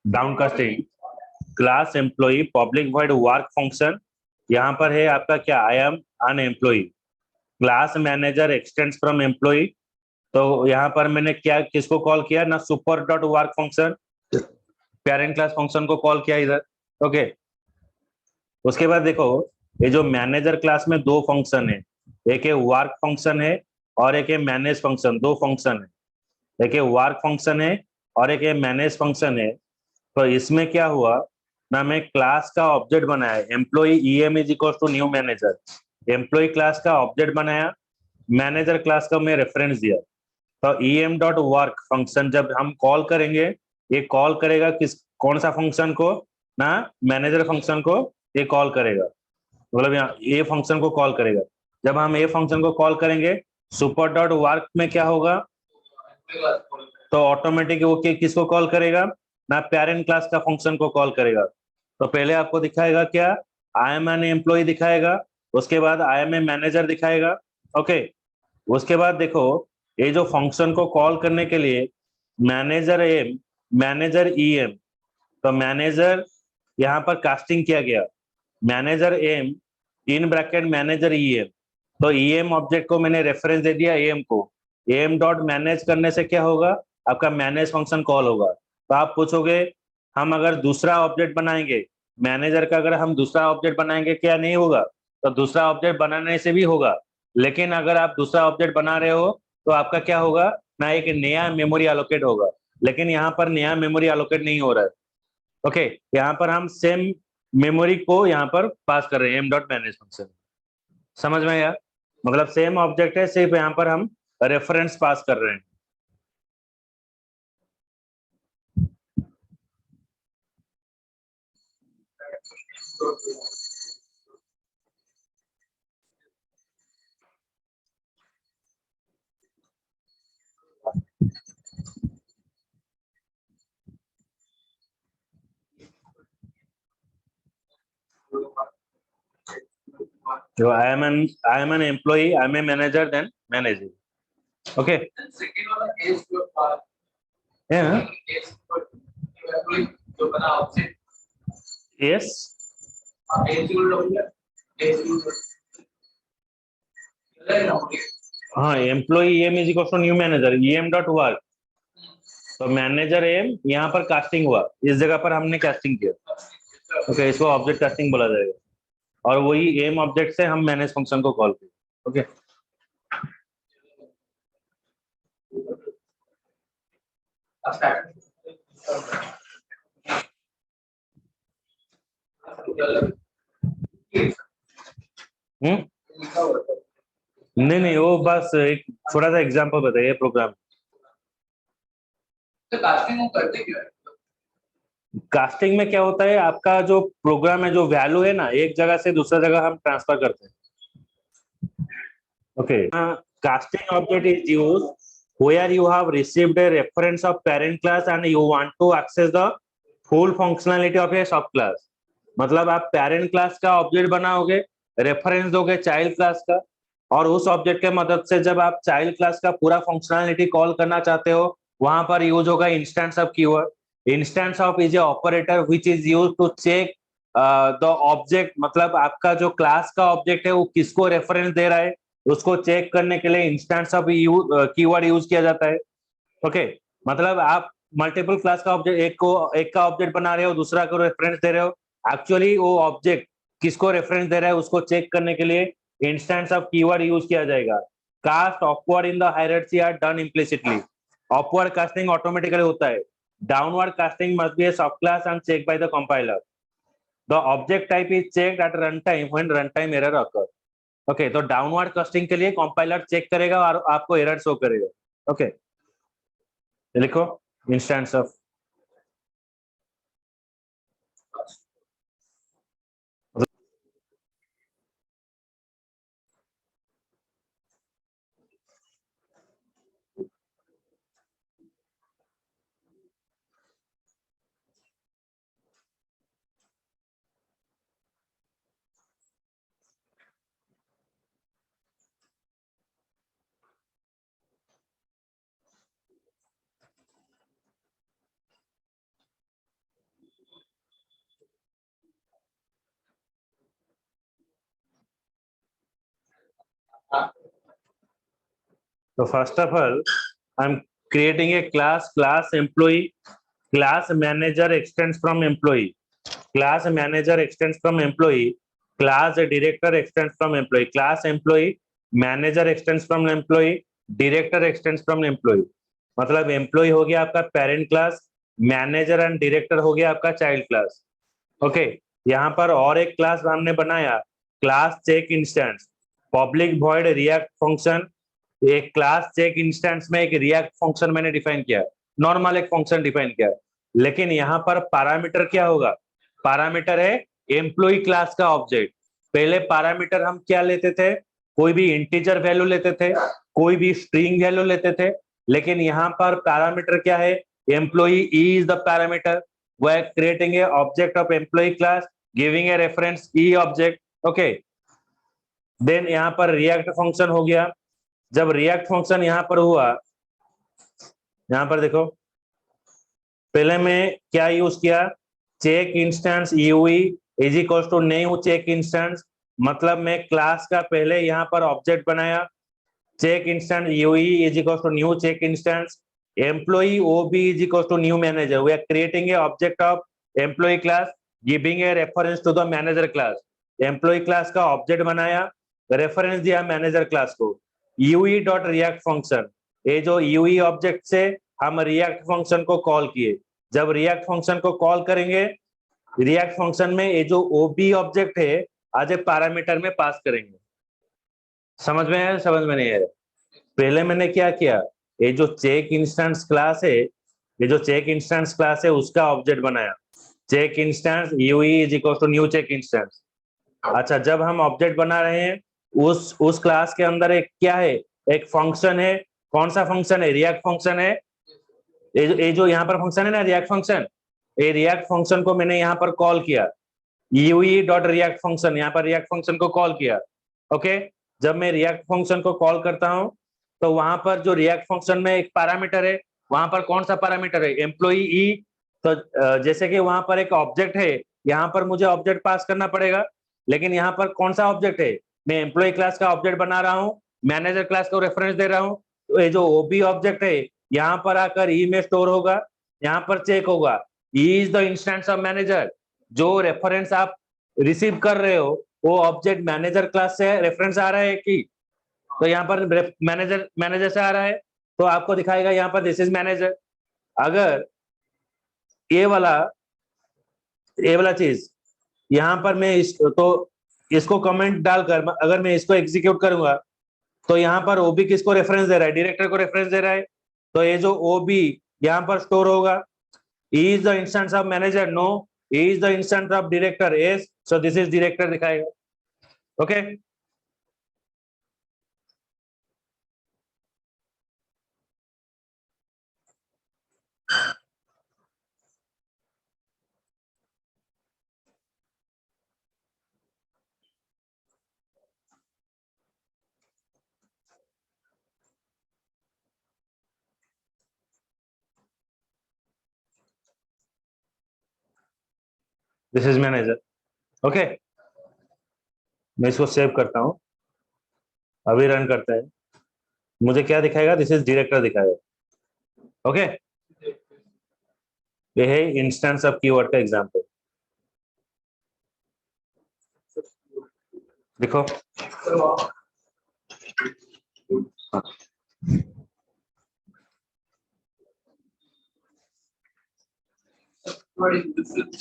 डाउनकास्टिंग class employ public void work function. यहाँ पर है आपका क्या, I am an employ. Class manager extends from employ, तो यहाँ पर मैंने क्या किसको कॉल किया ना, super dot work function, parent class function को कॉल किया इधर। ओके, उसके बाद देखो ये जो मैनेजर क्लास में दो फंक्शन है, एक है वर्क फंक्शन है और एक है मैनेज फंक्शन। दो फंक्शन है, एक है वर्क फंक्शन है और एक है मैनेज फंक्शन है। तो इसमें क्या हुआ ना, मैं क्लास का ऑब्जेक्ट बनाया, employee EM is equal to new manager. Employee class का ऑब्जेक्ट बनाया, मैनेजर क्लास का मैं रेफरेंस दिया। तो ईएम डॉट वर्क फंक्शन जब हम कॉल करेंगे, ये कॉल करेगा किस, कौन सा फंक्शन को ना, मैनेजर फंक्शन को ये कॉल करेगा, मतलब यहाँ ए फंक्शन को कॉल करेगा। जब हम ए फंक्शन को कॉल करेंगे, सुपर डॉट वर्क में क्या होगा, तो ऑटोमेटिक वो किसको कॉल करेगा ना, पेरेंट क्लास का फंक्शन को कॉल करेगा। तो पहले आपको दिखाएगा क्या, आई एम एन एम्प्लॉय दिखाएगा, उसके बाद आई एम ए मैनेजर दिखाएगा। ओके, उसके बाद देखो ये जो फंक्शन को कॉल करने के लिए manager M, manager E M, तो मैनेजर यहाँ पर कास्टिंग किया गया, manager M in bracket manager E M. तो ई एम ऑब्जेक्ट को मैंने रेफरेंस दे दिया एम को। एम डॉट मैनेज करने से क्या होगा, आपका मैनेज फंक्शन कॉल होगा। तो आप पूछोगे हम अगर दूसरा ऑब्जेक्ट बनाएंगे, मैनेजर का अगर हम दूसरा ऑब्जेक्ट बनाएंगे क्या नहीं होगा, तो दूसरा ऑब्जेक्ट बनाने से भी होगा। लेकिन अगर आप दूसरा ऑब्जेक्ट बना रहे हो तो आपका क्या होगा ना, एक नया मेमोरी एलोकेट होगा। लेकिन यहाँ पर नया मेमोरी एलोकेट नहीं हो रहा है। ओके, यहाँ पर हम सेम मेमोरी को यहाँ पर पास कर रहे हैं एम डॉट मैनेज फंक्शन। समझ में आया, मतलब सेम ऑब्जेक्ट है, सिर्फ यहाँ पर हम रेफरेंस पास कर रहे हैं। So I am an employee, I am a manager, then managing. Okay. Yeah. Yes. हाँ, employee M is equal to new manager EM dot work. तो मैनेजर एम यहाँ पर कास्टिंग हुआ, इस जगह पर हमने कास्टिंग किया। ओके, इसको ऑब्जेक्ट कास्टिंग बोला जाएगा, और वही एम ऑब्जेक्ट से हम मैनेज फंक्शन को कॉल किया। ओके, नहीं नहीं, वो बस एक छोटा सा एग्जांपल बताइए प्रोग्राम। तो कास्टिंग वो करते क्यों है? कास्टिंग में क्या होता है, आपका जो प्रोग्राम है, जो वैल्यू है ना, एक जगह से दूसरा जगह हम ट्रांसफर करते हैं। Okay, casting object is used where you have received a reference of parent class and you want to access the full functionality of a sub class। मतलब आप पेरेंट क्लास का ऑब्जेक्ट बनाओगे, रेफरेंस दोगे child class का, और उस object के मदद से जब आप चाइल्ड क्लास का पूरा फंक्शनैलिटी कॉल करना चाहते हो, वहां पर यूज होगा instance of keyword. Instance of is a operator which is used to check the object, मतलब आपका जो क्लास का ऑब्जेक्ट है वो किसको रेफरेंस दे रहा है, उसको चेक करने के लिए इंस्टेंस ऑफ कीवर्ड यूज किया जाता है। ओके, मतलब आप मल्टीपल क्लास का ऑब्जेक्ट, एक का ऑब्जेक्ट बना रहे हो, दूसरा को रेफरेंस दे रहे हो, एक्चुअली वो ऑब्जेक्ट किसको रेफरेंस दे रहा है उसको चेक करने के लिए इंस्टेंस ऑफ कीवर्ड यूज किया जाएगा। Cast upward in the hierarchy are done implicitly. Upward casting automatically होता है, downward casting must be a sub class and check by the compiler. The object type is checked at run time when run time error occur. Okay, तो downward casting के लिए compiler check करेगा और आपको error show करेगा। Okay, लिखो instance of. तो first of all I am creating a class employee, class manager extends from employee, class manager extends from employee, class director extends from employee, class employee manager extends from employee, director extends from employee. मतलब employ हो गया आपका parent class, manager and director हो गया आपका child class. Okay, यहाँ पर और एक क्लास हमने बनाया, class check instance, public void react function. एक क्लास चेक इंस्टेंस में एक रिएक्ट फंक्शन मैंने डिफाइन किया, नॉर्मल एक फंक्शन डिफाइन किया, लेकिन यहाँ पर पैरामीटर क्या होगा? पैरामीटर है एम्प्लॉय क्लास का ऑब्जेक्ट. पहले पैरामीटर हम क्या लेते थे? कोई भी इंटीजर वैल्यू लेते थे, कोई भी स्ट्रिंग वैल्यू लेते थे, लेकिन यहाँ पर पैरामीटर क्या है? Employee is the parameter. We are creating a object of employee class, giving a reference E object. Okay, then यहाँ पर रिएक्ट फंक्शन हो गया. जब रिएक्ट फंक्शन यहां पर हुआ, यहां पर देखो, पहले मैं क्या यूज किया? Check instance UE is equal to new check instance. मतलब मैं क्लास का पहले यहां पर ऑब्जेक्ट बनाया, check instance UE is equal to new check instance, employee OB is equal to new manager. We are creating a object of employee class, giving a reference to the manager class. Employee class का object बनाया, reference दिया manager class को. UE dot react function, ये जो Yui object से हम react function को call किए. जब रिएक्ट फंक्शन को कॉल करेंगे, रिएक्ट फंक्शन में ये जो ओबी ऑब्जेक्ट है आज एक पैरामीटर में पास करेंगे. समझ में है? समझ में नहीं है? पहले मैंने क्या किया? ये जो चेक इंस्टेंस क्लास है, ये जो चेक इंस्टेंस क्लास है उसका ऑब्जेक्ट बनाया, check instance UE is equal to new check instance. अच्छा, जब हम ऑब्जेक्ट बना रहे हैं उस क्लास के अंदर एक क्या है? एक फंक्शन है. कौन सा फंक्शन है? रिएक्ट फंक्शन है. ये जो यहाँ पर फंक्शन है ना, रिएक्ट फंक्शन, ये रिएक्ट फंक्शन को मैंने यहाँ पर कॉल किया, यूई डॉट रिएक्ट फंक्शन, यहाँ पर रिएक्ट फंक्शन को कॉल किया. ओके, जब मैं रिएक्ट फंक्शन को कॉल करता हूँ तो वहां पर जो रिएक्ट फंक्शन में एक पैरामीटर है, वहां पर कौन सा पैरामीटर है? एम्प्लॉई ई. तो जैसे कि वहां पर एक ऑब्जेक्ट है, यहाँ पर मुझे ऑब्जेक्ट पास करना पड़ेगा, लेकिन यहाँ पर कौन सा ऑब्जेक्ट है? मैं एम्प्लॉय क्लास का ऑब्जेक्ट बना रहा हूँ, मैनेजर क्लास को रेफरेंस दे रहा हूँ. तो ये जो ओबी ऑब्जेक्ट है यहाँ पर आकर ई में स्टोर होगा, यहाँ पर चेक होगा, E is the instance of manager. जो रेफरेंस आप रिसीव कर रहे हो वो ऑब्जेक्ट मैनेजर क्लास से रेफरेंस आ रहा है कि? तो यहाँ पर मैनेजर से आ रहा है, तो आपको दिखाएगा यहाँ पर दिस इज मैनेजर. अगर ये वाला चीज यहाँ पर मैं इसको कमेंट डालकर अगर मैं इसको एग्जीक्यूट करूंगा तो यहाँ पर ओबी किसको रेफरेंस दे रहा है? डायरेक्टर को रेफरेंस दे रहा है. तो ये जो ओबी यहाँ पर स्टोर होगा, is the instance of manager, no, is the instance of director, yes, so this is director दिखाएगा. Okay, this is manager. Okay, मैं इसको सेव करता हूँ, अभी रन करता है, मुझे क्या दिखाएगा? दिस इज डायरेक्टर दिखाएगा. ओके, ये है इंस्टेंस ऑफ कीवर्ड का एग्जांपल. देखो, This is